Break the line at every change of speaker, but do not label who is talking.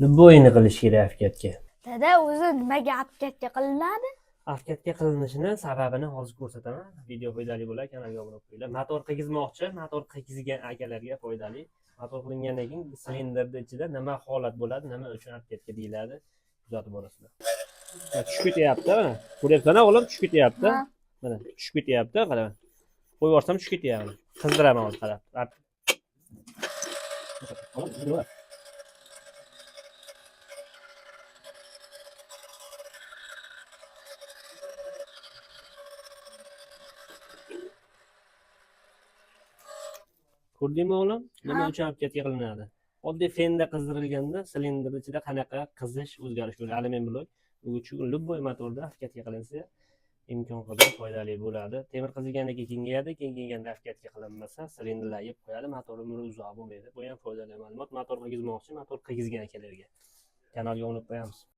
Любойni qilish kerak harakatga.
Dada, o'zi nimaga apkatga qilinadi?
Harakatga qilinishini sababini hozir ko'rsataman. Video foydali bo'ladi, kanalga obuna bo'linglar. Motor qigizmoqchi, motor qigizgan akalarga foydali. Motor qilingandan keyin silindrning ichida nima holat bo'ladi, nima uchun harakatga deyiladi, kuzatib borasizlar. Tushib ketyapti, mana. Ko'ryapsan-a, o'g'lim, tushib ketyapti.
Ha.
Mana tushib ketyapti, qarang. Qo'yib yuborsam tushib ketyapti. Qizdiraman hozir, qarab. Ko'rdingmi o'g'lim? Nima
Ha.
uchun harakatga qilinadi? Oddiy fenda qizdirilganda silindr ichida qanaqa qizish, o'zgarish bo'ladi. Hali men bilay. Buning uchun любой motorda harakatga qilinsa, imkon qadar foydali bo'ladi. Temir qizilgandan keyin kengayadi, kengayganda harakatga qilinmasa, silindrlar yeb qo'yadi, motor umri uzoq bo'lmaydi. Bu ham foydali ma'lumot. Motor qigizmoqchi, motor qigizgan akalarga. Kanalga obuna bo'lib qo'yamiz.